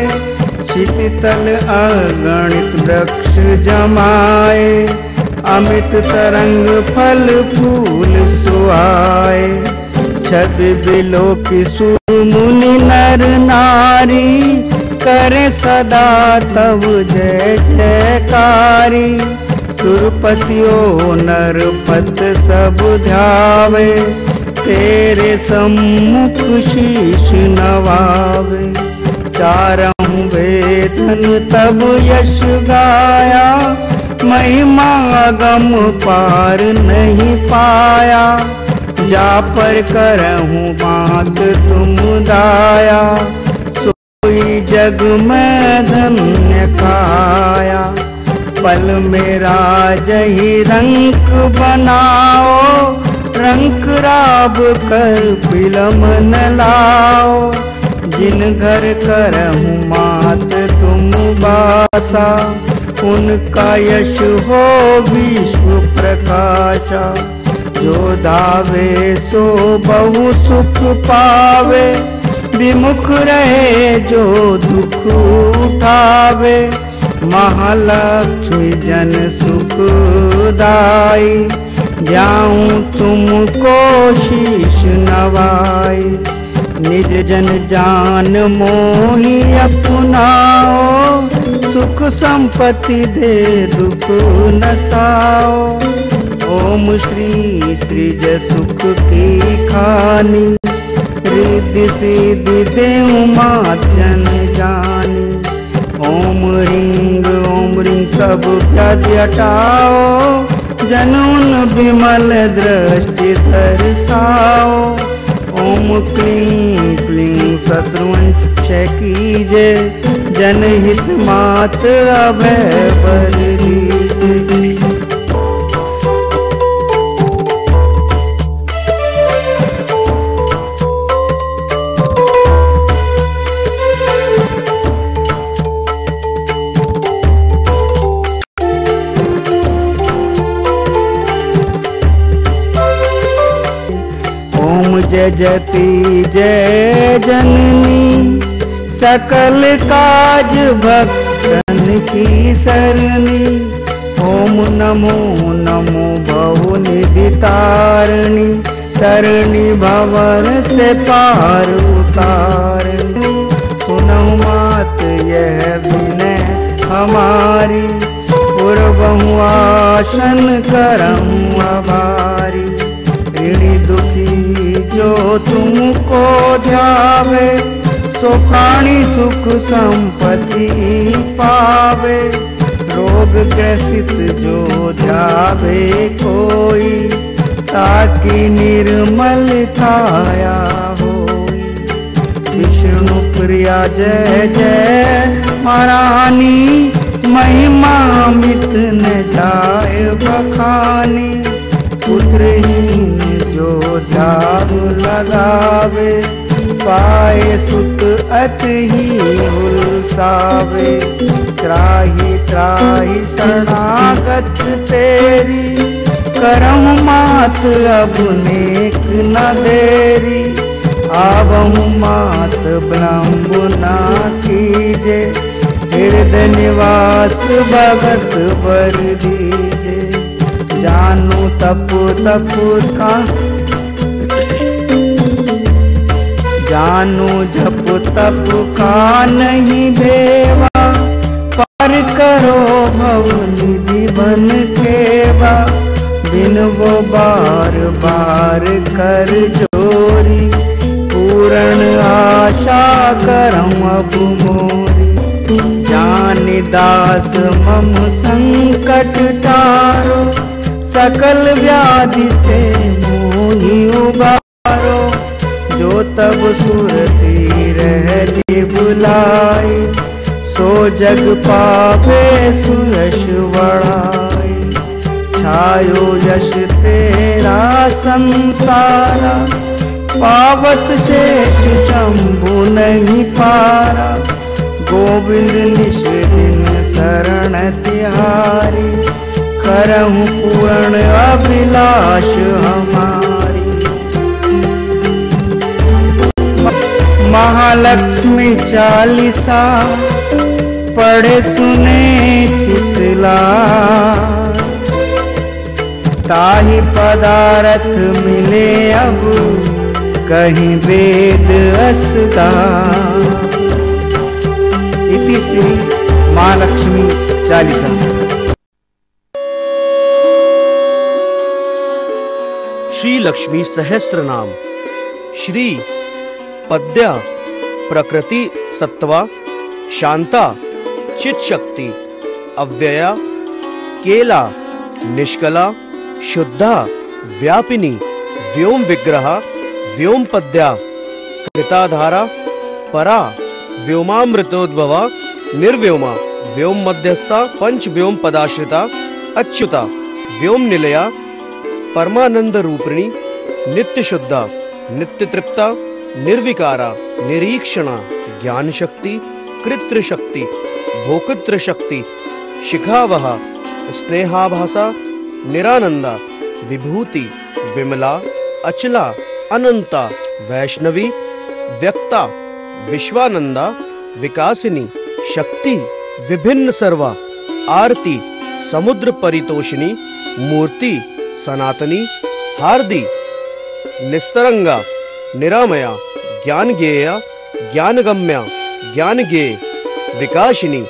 क्षितितल अगणित वृक्ष जमाए, अमित तरंग फल फूल सुहाए, छवि बिलोकी सुर मुनि नर नारी, करे सदा तब जय जयकारी, सुरपतियों नरपत सब ध्यावे, तेरे सम्मुख शीश नवावे, चारहु वेदन तब यश गाया, महिमा अगम पार नहीं पाया, जा पर करहूँ बात तुम दाया, सोई जग में धन्य काया, पल मेरा जही रंक बनाओ, रंक राब कर बिलम न लाओ, जिन घर करहूँ मात तुम बासा, उनका यश हो विश्व प्रकाशा, जो धावे सो बहु सुख पावे, विमुख रहे जो दुख उठावे, महालक्ष्मी जन सुखदाई, ध्याऊं तुमको शीश नवाई, निज जन जान मोहि अपनाओ, सुख संपत्ति दे दुख नसाओ, ओम श्री सृज सुख की खानी, रिद्धि सिद्धि देऊं मात जन जानी, ओम रिंग सब व्याधि हटाओ, जनून विमल दृष्टि तरसाओ, ओम क्लीं क्लीं शत्रुवंश क्षय कीजे, जनहित मात अभय बर दीजिए। जय जयति जय जननी, सकल काज भक्तन की सरनी, ओम नमो नमो भव निधि तारिणी, तरणी भवर से पार उतारनी, सुनहु मात यह विनय हमारी, पूर्वहु आसन करम आभारी, ऋणी दुखी जो तुमको ध्यावे, सो प्राणी सुख संपत्ति पावे, रोग ग्रसित जो ध्यावे कोई, ताकि निर्मल काया होई, विष्णु प्रिया जय जय महारानी, महिमा मित न जाए बखानी, पुत्रहीन जो ध्यान लगावे, पाए सुत अति ही उलसावे, त्राहि त्राहि शरणागत तेरी, करम मात अब नेक न देरी, आवहु मात विलंब न कीजे, हृदय निवास भगत वर दीजे, जानू तप का, जानू जप तप का नहीं भेवा, पर करो भव निधि बन केवा, बिन वो बार बार कर जोरी, पूर्ण आशा करम अब मोरी, जान दास मम संकट टारो, सकल व्याधि से मोहि उबारो, जो तब सुरती रहती बुलाई, सो जग पावे सुयश बढ़ाई, छायो यश तेरा संसारा, पावत शेष शंभु नहीं पारा, गोविंद निषेध शरण तिहारी, करहु पूर्ण अभिलाष हमारी। महालक्ष्मी चालीसा पढ़े सुने चितला, ताहि पदारथ मिले अब कहीं वेद असदा। इति श्री महालक्ष्मी चालीसा। श्री लक्ष्मी सहस्रनाम। श्री पद्या प्रकृति सत्वा, शांता चित शक्ति, अव्यया केला, निष्कला शुद्धा, व्यापिनी व्योम विग्रहा, व्योम पद्या कृताधारा, परा व्योमामृतोद्भवा, निर्व्योमा व्योम मध्यस्था, पंच व्योम पदाश्रिता, अच्युता व्योम निलया, परमानंद रूपिणी, नित्य शुद्धा, नित्य तृप्ता, निर्विकारा, निरीक्षणा, ज्ञान शक्ति, कृत्र शक्ति, भोक्तृ शक्ति, शिखावहा, स्नेहाभासा, निरानंदा, विभूति, विमला, अचला, अनंता, वैष्णवी, व्यक्ता, विश्वानंदा, विकासिनी, शक्ति, विभिन्न सर्वा, आरती, समुद्र परितोषिणी, मूर्ति, सनातनी, हार्दी, निस्तरंगा, निरामया, ज्ञान ज्ञेया, ज्ञानगम्या, ज्ञान ज्ञेय, विकासिनी,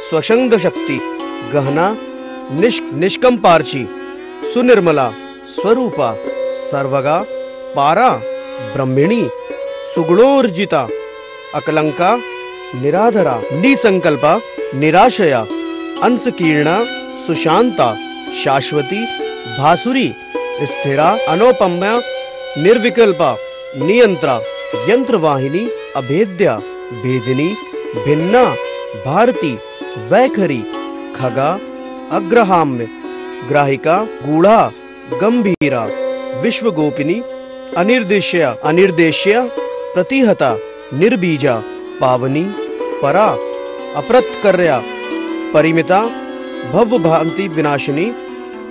स्वशंग शक्ति, गहना, निष्कंपार्ची, सुनिर्मला, स्वरूपा, सर्वगा, पारा, ब्रह्मिणी, सुगुणोर्जिता, अकलंका, निराधरा, निसंकल्पा, निराशया, अंशकीर्णा, सुशांता, शाश्वती, भासुरी, स्थिरा, अनौपम्या, निर्विकल्पा, नियंत्रा, यंत्रवाहिनी, अभेद्या, भेदिनी, भिन्ना, भारती, वैखरी, खगा, अग्रहाम्य, ग्राहिका, गूढ़ा, गंभीरा, विश्वगोपिनी, अनिर्देश्या, अनिर्देश्या, प्रतिहता, निर्बीजा, पावनी, परा, अप्रतकर्या, परिमिता, भवभांति विनाशिनी,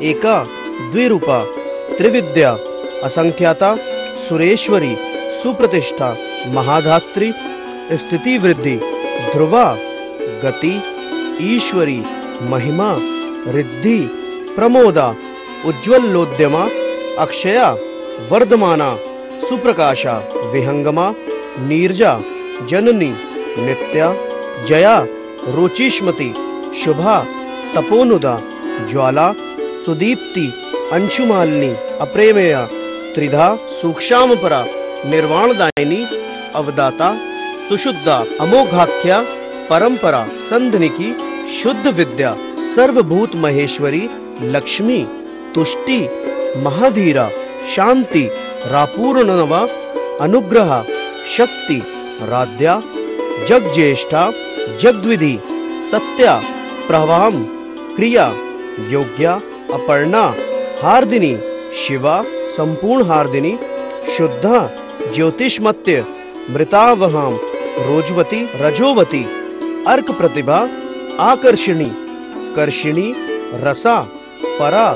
एका, द्विरूपा, त्रिविद्या, असंख्याता, सुरेश्वरी, सुप्रतिष्ठा, महाधात्री, स्थिति वृद्धि, ध्रुवा, गति, ईश्वरी, महिमा, रिद्धि, प्रमोदा, उज्ज्वलोद्यमा, अक्षया, वर्धमाना, सुप्रकाशा, विहंगमा, नीरजा, जननी, नित्या, जया, रुचिष्मति, शुभा, तपोनुदा, ज्वाला, सुदीप्ति, अंशुमालिनी, अप्रेमेया, त्रिधा, सूक्ष्मपरा, निर्वाणदायिनी, अवदाता, सुशुद्धा, अमोघाख्या, परंपरा, संधनिकी, शुद्ध विद्या, सर्वभूत महेश्वरी, लक्ष्मी, तुष्टि, महाधीरा, शांति, रापूर्णनवा, अनुग्रह, शक्ति, राध्या, जगज्येष्ठा, जगद्विधि, सत्या, प्रभाम, क्रिया, योग्या, अपर्णा, हार्दिनी, शिवा, संपूर्ण हार्दिनी, शुद्धा, ज्योतिष्मत्य, मृतावहाम, रोजवती, रजोवती, अर्क प्रतिभा, आकर्षणी, कर्षिणी, रसा, परा,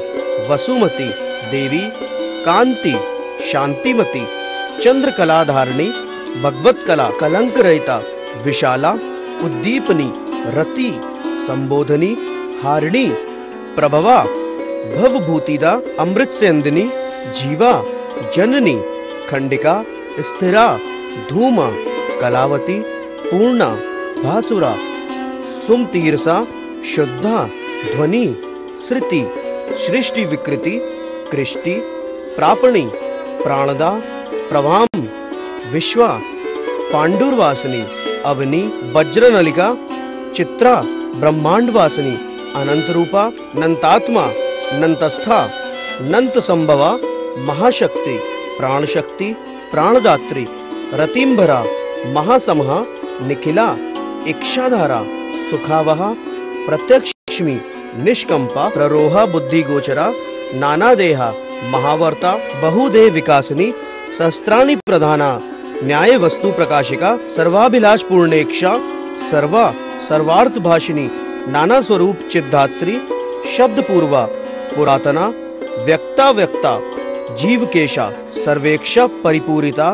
वसुमती, देवी, कांति, शांतिमती, चंद्रकला धारणी, भगवत कला, कलंक रहिता, विशाला, उद्दीपनी, रति, संबोधनी, हारिणी, प्रभवा, भवभूतिदा, अमृत सेंदिनी, जीवा, जननी, खंडिका, स्थिरा, धूमा, कलावती, पूर्णा, भासुरा, सुमतीरसा, शुद्धा, ध्वनि, श्रुति, सृष्टि विकृति, कृष्टि, प्रापणी, प्राणदा, प्रभाम, विश्वा, पांडुरवासिनी, अवनी, वज्रनलिका, चित्रा, ब्रह्मांडवासिनी, अनंत रूपा, नंतात्मा, नंतस्था, नंत संभवा, महाशक्ति, प्राणशक्ति, प्राणदात्री, रतिंभरा, महासमहा, निखिला, इक्षाधारा, सुखावहा, प्रत्यक्षमी, निष्कंपा, प्ररोहा, बुद्धि गोचरा, नानादेहा, महावर्ता, बहुदेह विकासिनी, सहस्त्राणि प्रधाना, न्याय वस्तु प्रकाशिका, सर्वाभिलाष पूर्णेक्षा, सर्वा सर्वार्थ भाषिनी, नाना स्वरूप चिद्धात्री शब्दपूर्वा पुरातना व्यक्ता व्यक्ता जीवकेशा सर्वेक्षा परिपूरिता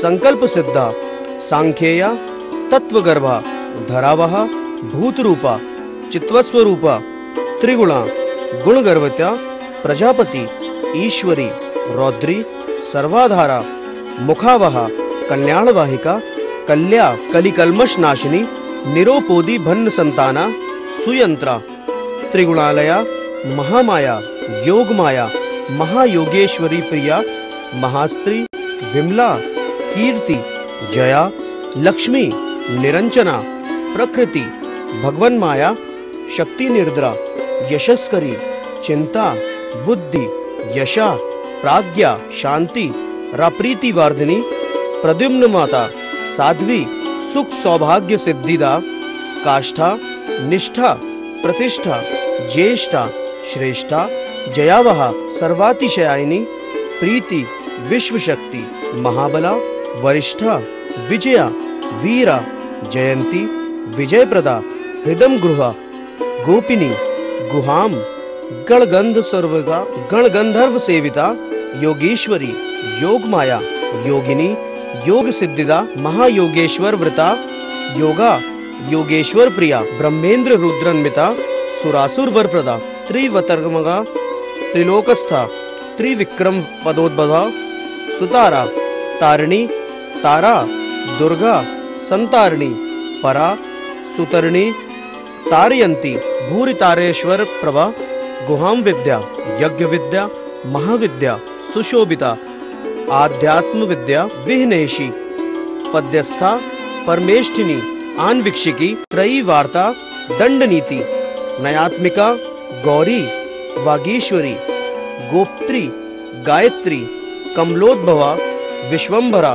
संकल्प सिद्धा सांख्येया तत्वगर्भा धरावहा भूतरूपा चित्वस्वरूपा त्रिगुणा गुणगर्वत्या प्रजापति ईश्वरी रौद्री सर्वाधारा मुखावहा कल्याणवाहिका कल्या कलिकल्मष नाशिनी निरोपोदी भन्न संताना सुयंत्रा त्रिगुणालया महामाया योगमाया महायोगेश्वरी प्रिया महास्त्री विमला कीर्ति जया लक्ष्मी निरंजना प्रकृति भगवन माया शक्ति निर्द्रा यशस्करी चिंता बुद्धि यशा प्राज्ञा शांति राप्रीति वार्धिनी प्रद्युम्न माता साध्वी सुख सौभाग्य सिद्धिदा काष्ठा निष्ठा प्रतिष्ठा ज्येष्ठा श्रेष्ठा जयावहा सर्वातिशयायिनी प्रीति विश्वशक्ति महाबला वरिष्ठा विजया वीरा जयंती विजयप्रदा हृदम गृहा गोपिनी गुहाम गणगंधर्व सेविता योगेश्वरी योगमाया योगिनी योग सिद्धिदा महायोगेश्वर व्रता योगा योगेश्वर प्रिया ब्रह्मेंद्र रुद्रन्विता सुरासुर वरप्रदा त्रिवतर्मगा त्रिलोकस्था त्रिविक्रम पदोद्भवा सुतारा तारिणी तारा दुर्गा संतारिणी परा सुतरणी तारयंती भूरि तारेश्वर प्रभा गुहाम विद्या यज्ञ विद्या महाविद्या सुशोभिता आध्यात्म विद्या विहनेशी पद्यस्था परमेष्ठिनी आन्वीक्षिकी त्रयी वार्ता दंडनीति नयात्मिका गौरी वागीश्वरी गोप्त्री गायत्री कमलोद्भवा विश्वंभरा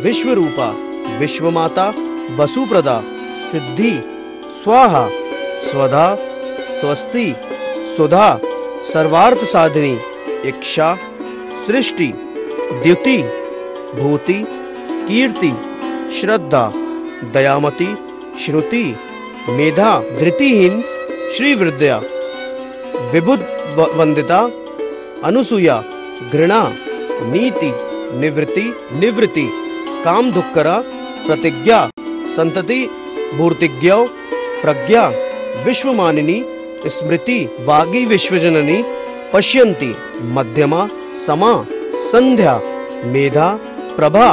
विश्वरूपा विश्वमाता वसुप्रदा सिद्धि स्वाहा स्वधा स्वस्ति सुधा सर्वार्थ साधिनी इक्षा सृष्टि द्युति भूति कीर्ति श्रद्धा दयामती श्रुति मेधा धृतिहीन श्रीवृद्या विबुध वंदिता अनुसूया घृणा नीति निवृत्ति निवृत्ति काम दुक्करा प्रतिज्ञा संतति भूर्तिज्ञा प्रज्ञा विश्वमानिनी स्मृति वागी विश्वजननी पश्यन्ति मध्यमा समा संध्या मेधा प्रभा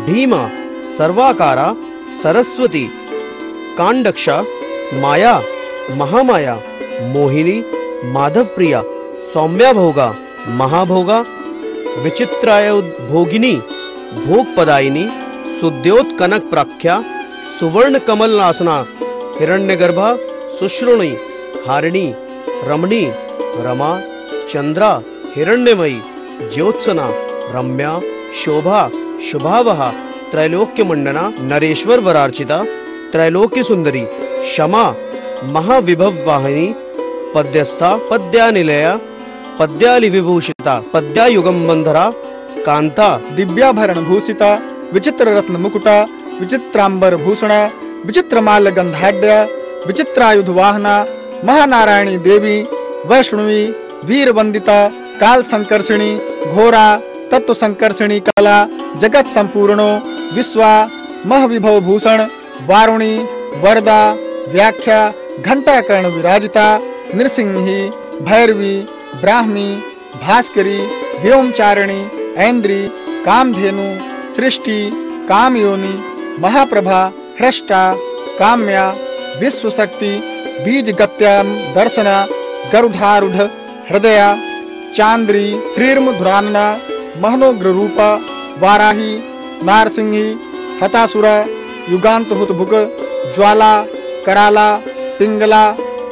भीमा सर्वाकारा सरस्वती कांडक्षा माया महामाया मोहिनी माधव प्रिया सौम्या भोगा महाभोगा विचित्राय भोगिनी भोगपदायिनी सुद्योत कनक प्राख्या सुवर्ण कमल नासना हिरण्यगर्भा सुश्रुणी हारिणी रमणी रमा चंद्रा हिरण्यमयी ज्योत्सना रम्या शोभा शुभावहा त्रैलोक्य मंडना नरेश्वर वरार्चिता त्रैलोक्य सुंदरी क्षमा महाविभव वाहिनी पद्यस्था पद्यानिलया पद्यालि विभूषिता पद्यायुगम बंधरा कांता दिव्याभरण भूषिता विचित्र रत्न मुकुटा विचित्रांबर भूषणा विचित्रमाल गंधाढ्य विचित्रायुध वाहना महानारायणी देवी वैष्णवी वीर वंदिता काल संकर्षणी घोरा तत्व संकर्षणी कला जगत संपूर्णो विश्वा महविभव भूषण वारुणी वरदा व्याख्या घंटाकर्ण विराजिता नृसिंही भैरवी ब्राह्मी भास्करी व्योमचारिणी ऐन्द्री कामधेनु सृष्टि कामयोनि महाप्रभा हृष्टा काम्या विश्वशक्ति बीजगत्याम दर्शना गरुधारूढ़ हृदया चांद्री श्रीर्मुद्रान्ना महनोग्र रूपा वाराही नारसिंही हतासुरा युगांतहुत भुक ज्वाला कराला पिंगला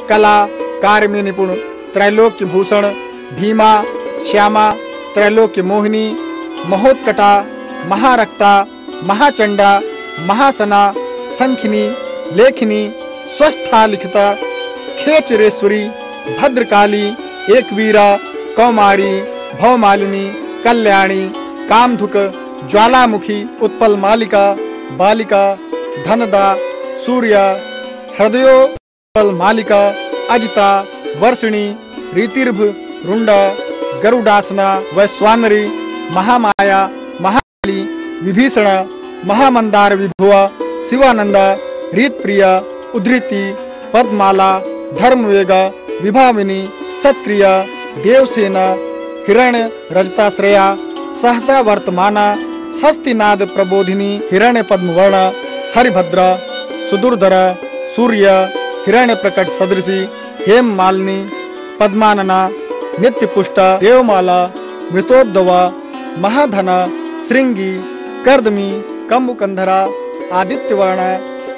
कला कार्य में निपुण त्रैलोक्य भूषण भीमा श्यामा त्रैलोक्य मोहिनी महोत्कटा महारक्ता महाचंडा महासना संखिनी लेखिनी स्वस्था लिखिता खेचरेश्वरी भद्रकाली एकवीरा कौमारी भवमालिनी कल्याणी कामधुक ज्वालामुखी उत्पल मालिका बालिका धनदा सूर्या हृदयो मालिका अजिता वर्षिणी रीतिर्भ रुंड गरुडासना वैश्वानरी महामाया महाकाली विभीषण महामंदार विभुव शिवानंद रीतप्रिय उद्धृति पद्माला धर्मवेग विभाविनी सत्क्रिय देवसेना हिरण्य रजताश्रया सहसा वर्तमाना हस्तिनाद प्रबोधिनी हिरण्य पद्मवर्ण हरिभद्र सुदुर्धर सूर्य हिरण्य प्रकट सदृशी हेम मालिनी पद्मानना नित्यपुष्ट देवमाला मृतोद्भव महाधन श्रृंगी कर्दमी कंबुकंधरा आदित्यवर्ण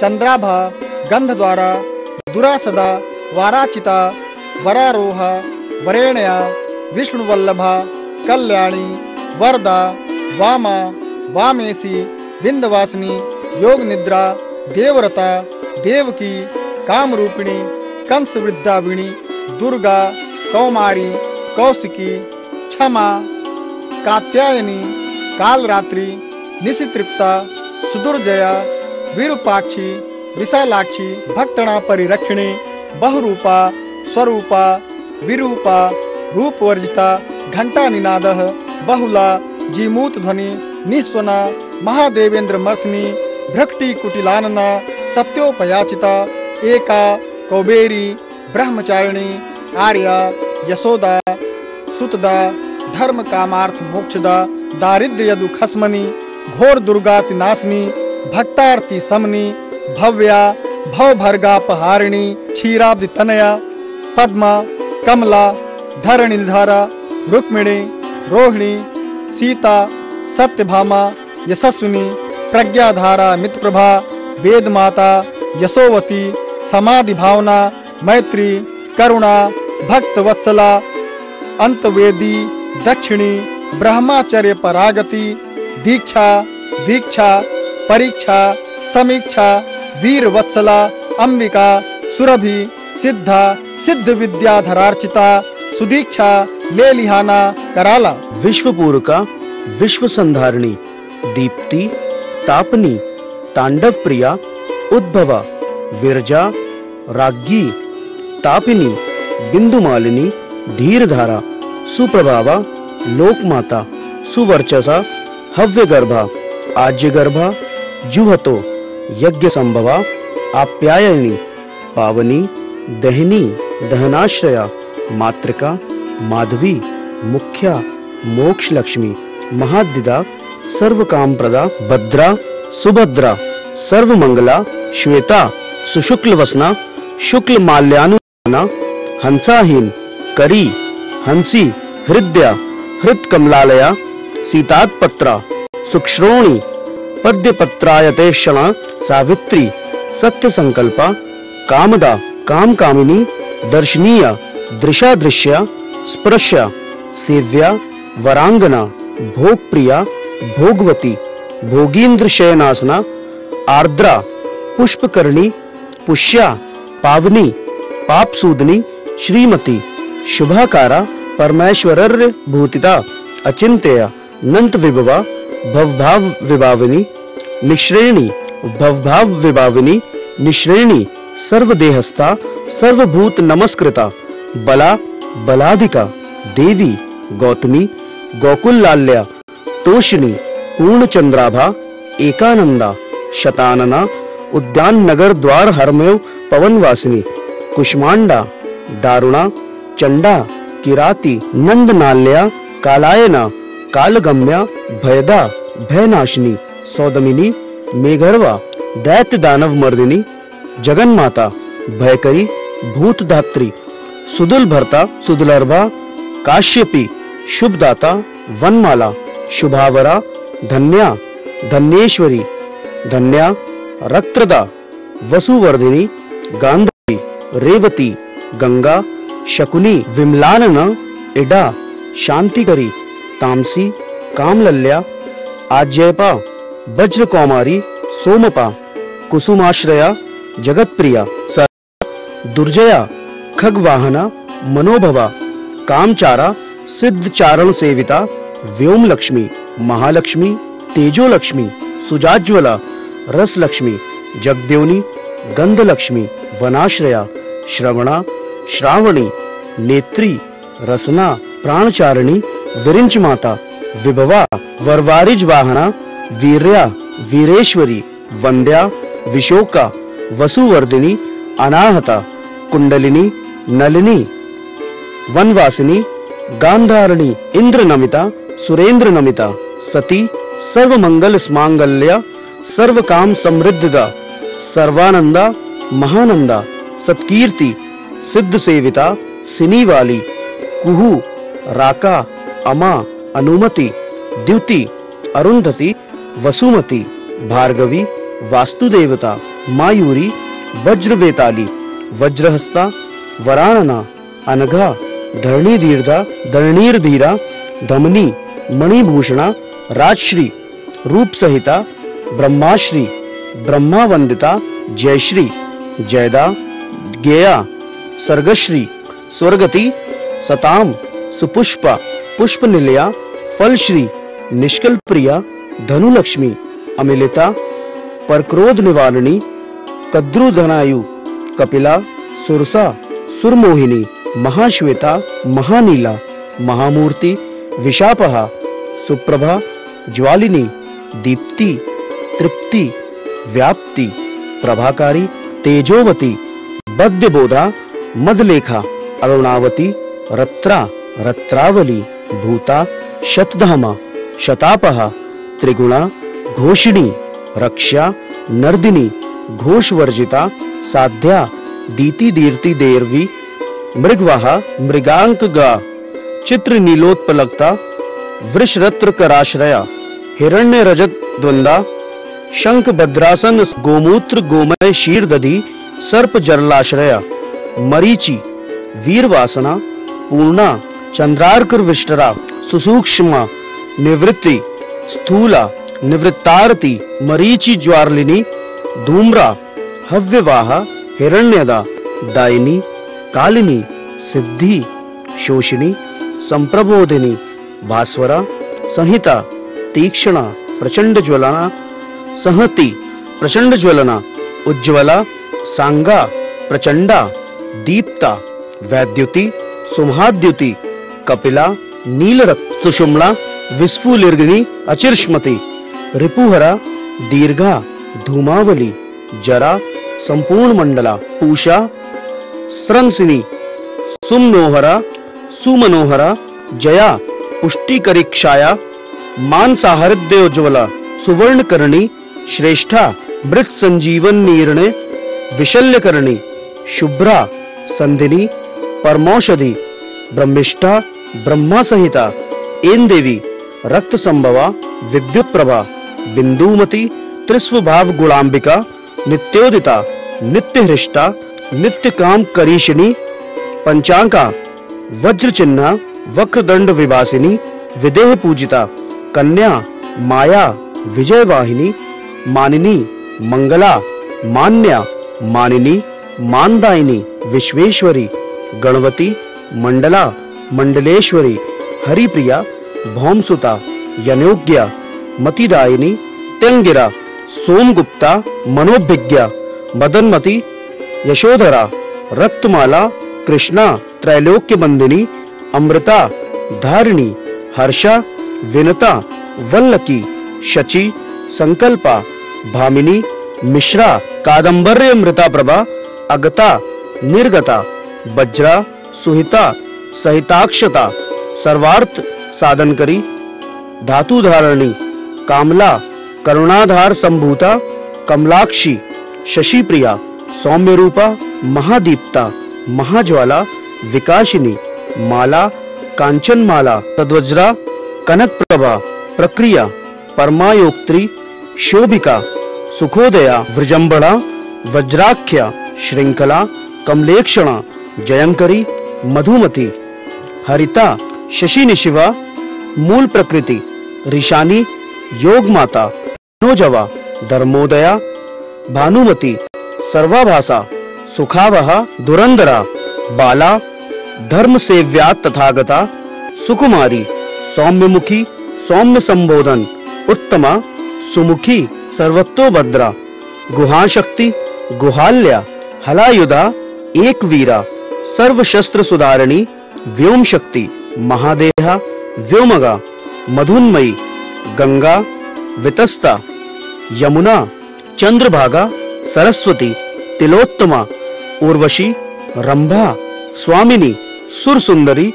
चंद्राभा गंधद्वारा दुरासदा वाराचिता वरारोह वरेण्या विष्णुवल्लभा कल्याणी वरदा वामा वामेसी विंध्यवासिनी योग निद्रा देवरता देवकी कामरूपिणी कंस वृद्धाविणी दुर्गा कौमारी कौशिकी क्षमा कात्यायनी कालरात्रि निशितृप्ता सुदुर्जया विरूपाक्षी विशालाक्षी भक्तणा परिरक्षिणी बहुरूपा स्वरूपा विरूपा रूपवर्जिता घंटा निनादः बहुला जीमूत ध्वनि निःस्वना महादेवेंद्र मर्थिनी भ्रक्ति कुटिलानना सत्योपयाचिता एका कौबेरी ब्रह्मचारिणी आर्या यशोदा सुतदा धर्म कामार्थ मोक्षदा दारिद्र्य दुखस्मनी घोर दुर्गाति नाशनी भक्तार्थी समनी भव्या भवभर्गापहारिणी क्षीराब्धि तनया पद्मा कमला धरणिधारा रुक्मिणी रोहिणी सीता सत्यभामा यशस्विनी प्रज्ञाधारा मित्रप्रभा वेदमाता यशोवती समाधि भावना मैत्री करुणा भक्तवत्सला अंतवेदी दक्षिणी ब्रह्मचर्य परागति दीक्षा दीक्षा परीक्षा समीक्षा वीर वत्सला अंबिका सुरभि सिद्धा सिद्ध विद्याधरार्चिता सुदीक्षा लेलिहाना कराला विश्वपूर्वका विश्व संधारिणी दीप्ति तापनी तांडव प्रिया उद्भवा विरजा राज्ञी तापिनी बिंदुमालिनी धीरधारा सुप्रभावा लोकमाता सुवर्चसा हव्यगर्भा आज्यगर्भा जुहतो यज्ञ संभवा आप्यायनी पावनी दहिनी दहनाश्रया मातृका माधवी मुख्या मोक्ष लक्ष्मी महादिदा सर्वकामप्रदा भद्रा सुभद्रा सर्वमंगला श्वेता सुशुक्लवसना शुक्ल माल्यानुना हंसाहीन करी हंसी हृदया हृत्कमलालया सीतात्पत्रा सुक्षरोणी पद्यपत्रायतेक्षणा सावित्री सत्य संकल्पा कामदा कामकामिनी दर्शनीया दृशादृश्या स्पृश्या सेव्या वरांगना भोगप्रिया भोगवती भोगींद्रशयनासना आर्द्रा पुष्पकर्णी पुष्या पावनी पापसूदनी श्रीमती शुभाकारा परमेश्वरर्य भूतिता अचिंत्या नंत विभवा भवभाव विभाविनी निश्रेणी भवभाव विभाविनी निश्रेणी सर्वदेहस्था सर्वभूत नमस्कृता बला बलाधिका देवी गौतमी गोकुललाल्या तोषिणी पूर्णचंद्राभा एकानंदा शतानना उद्यान नगर द्वार हरमेव पवनवासिनी कुष्मांडा दारुणा चंडा किराती नंदनाल्या कालायना कालगम्या भयदा भयनाशिनी सौदमिनी मेघरवा दैत्य दानव मर्दिनी जगन्माता भयकरी भूतधात्री सुदुलभर्ता सुदुलर्भा काश्यपी शुभदाता वनमाला शुभावरा धन्या धन्येश्वरी धन्या रक्तदा वसुवर्धिनी गांधारी रेवती गंगा शकुनी विमलानना इडा शांतिकरी तामसी कामलल्या आज्यपा वज्रकौमारी सोमपा कुसुमाश्रया जगत्प्रिया दुर्जया खगवाहना मनोभवा कामचारा सिद्धचारण सेविता व्योमलक्ष्मी महालक्ष्मी तेजोलक्ष्मी सुजाज्वला रसलक्ष्मी जगदेवनी गंधलक्ष्मी वनाश्रया श्रवणा, श्रावणी, नेत्री, रसना, प्राणचारिणी, विरिंच माता, विभवा, वरवारिज वाहना, वीर्या, वीरेश्वरी, वंद्या, विशोका, वसुवर्धिनी, अनाहता, कुंडलिनी, नलिनी, वनवासिनी, गांधारणी, इंद्रनमिता, सुरेंद्र नमिता, सती, सर्वमंगल स्मांगल्य, सर्वकाम समृद्धदा, सर्वानंदा, महानंदा, सत्कीर्ति, सिद्ध सेविता, सिनी वाली, कुहू, राका, अमा, अनुमति, द्युति, अरुंधति, वसुमती, भार्गवी, वास्तुदेवता, मायूरी, वज्रवेताली, वज्रहस्ता, वराणना, अनघा, धरणीधीर्धा, धरणीर्धीरा, धमनी, मणिभूषणा, राजश्री, रूप सहिता, ब्रह्माश्री, ब्रह्मावंदिता, जयश्री, जयदा, गेया, सर्गश्री, स्वर्गति, सताम, सुपुष्पा, पुष्पनिलया, फलश्री, निष्कल प्रिया, धनुलक्ष्मी, अमिलिता, परक्रोध निवारिणी, कद्रुधनायु, कपिला, सुरसा, सुरमोहिनी, महाश्वेता, महानीला, महामूर्ति, विशापहा, सुप्रभा, ज्वालिनी, दीप्ति, तृप्ति, व्याप्ति, प्रभाकारी, तेजोवती, बद्यबोधा, मदलेखा, अरुणावती, रत्रा, रत्रावली, भूता, शतधामा, शतापहा, त्रिगुणा, घोषिणी, रक्षा, नर्दिनी, घोषवर्जिता, साध्या, दीति दीर्ति देर्वी, मृगवाहा, मृगांक गा, चित्र नीलोत्पलकता, वृषरत्र कराश्रया, हिरण्य रजत द्वंदा, शंख भद्रासन, गोमूत्र गोमय शीर्दधि, सर्प जरलाश्रया, मरीचि, वीरवासना, पूर्णा, चंद्रार्क विष्टरा, सुसूक्ष्मा, निवृत्ति, स्थूला, निवृत्तारती, मरीचि ज्वारलिनी, धूम्रा, हव्यवाहा, हिरण्यदा, दायिनी, कालिनी, सिद्धि, शोषिणी, संप्रबोधिनी, भास्वरा, संहिता, तीक्ष्णा, प्रचंड ज्वलना, संहति, प्रचंड ज्वलना, उज्ज्वला, सांगा, प्रचंडा, दीप्ता, वैद्युति, सुमहाद्युति, कपिला, नीलरक्त, सुषुम्ना, विस्फुलिर्गिनी, अचिर्ष्मति, रिपुहरा, दीर्घा, धूमावली, जरा, संपूर्ण मंडला, पूषा, स्त्रंसिनी, सुमनोहरा, सुमनोहरा, जया, पुष्टिकरीक्षाया, मानसाहृदयोज्ज्वला, सुवर्णकर्णी, श्रेष्ठा, मृत संजीवन नीरणे, विशल्यकर्णी, शुभ्रा, संधिनी, परमौषधि, ब्रह्मिष्ठा, ब्रह्मा सहिता, एन देवी, रक्त संभवा, विद्युत प्रभा, बिंदुमती, त्रिस्वभाव गुणांबिका, नित्योदिता, नित्य हृष्टा, नित्य काम करीशिनी, पंचांका, वज्र चिन्ह, वक्रदंड विभासिनी, विदेह पूजिता, कन्या, माया, विजयवाहिनी, मानिनी, मंगला, मान्या, मानिनी, मानदायिनी, विश्वेश्वरी, गणवती, मंडला, मंडलेश्वरी, हरिप्रिया, भौमसुता, यनोग्या, मतिदायिनी, त्यंगिरा, सोमगुप्ता, मनोभिज्ञा, मदनमती, यशोधरा, रक्तमाला, कृष्णा, त्रैलोक्य बंदिनी, अमृता, धारिणी, हर्षा, विनता, वल्लकी, शची, संकल्पा, भामिनी, मिश्रा, कादंबर्य अमृता प्रभा, अगता, निर्गता, वज्रा, सुहिता, सहिताक्षता, सर्वार्थ साधनकरी, धातु धारणी, कामला, करुणाधार संभूता, कमलाक्षी, शशिप्रिया, सौम्य रूपा, महादीप्ता, महाज्वाला, विकाशिनी, माला, कांचनमाला, तद्वज्रा, कनक प्रभा, प्रक्रिया, परमायोक्त्री, शोभिका, सुखोदया, वृजंबड़ा, वज्राख्या, श्रृंखला, कमलेक्षणा, जयंकरी, मधुमती, हरिता, शशिनिशिवा, मूल प्रकृति, ऋषानी, योग माता, नोजवा, धर्मोदया, भानुमती, सर्वाभासा, सुखावहा, दुरंदरा, बाला, धर्म सेव्या तथागता, सुकुमारी, सौम्यमुखी, सौम्य संबोधन, उत्तमा, सुमुखी, सर्वतोभद्रा, गुहाशक्ति, गुहाल्या, हलायुधा, एक वीरा सर्वशस्त्र सुधारिणी व्योम शक्ति महादेहा व्योमगा मधुन्मयी गंगा वितस्ता यमुना चंद्रभागा सरस्वती तिलोत्तमा उर्वशी रंभा स्वामिनी सुरसुंदरी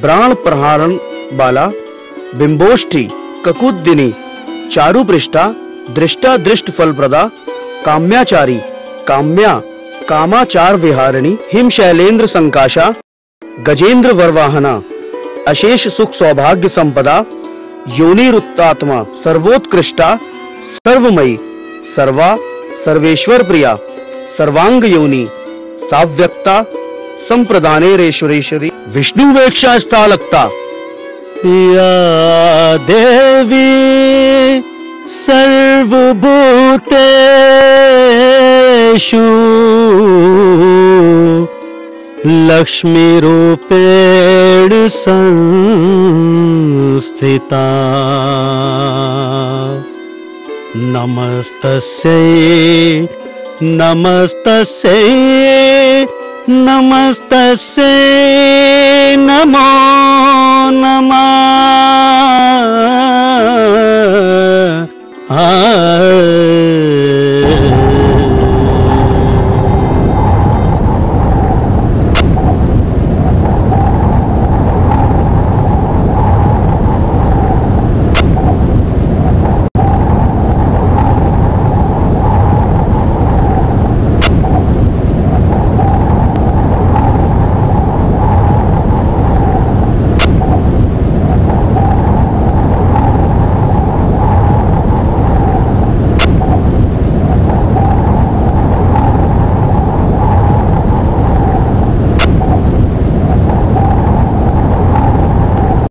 प्राण प्रहारण बाला बिंबोष्ठी ककुद्दिनी चारुपृष्ठा दृष्टा दृष्ट फलप्रदा काम्याचारी काम्या कामाचार विहारिणी हिम शैलेंद्र संकाशा गजेंद्र वरवाहना अशेष सुख सौभाग्य संपदा योनिरुत्तात्मा सर्वोत्कृष्टा सर्वमयी सर्वा सर्वेश्वर प्रिया सर्वांग योनि साव्यक्ता संप्रदानेरेश्वरेश्वरी विष्णुवेक्षा स्थालक्ता या देवी सर्वभूतेषु लक्ष्मी रूपेण संस्थिता नमस्तस्यै नमस्तस्यै नमस्तस्यै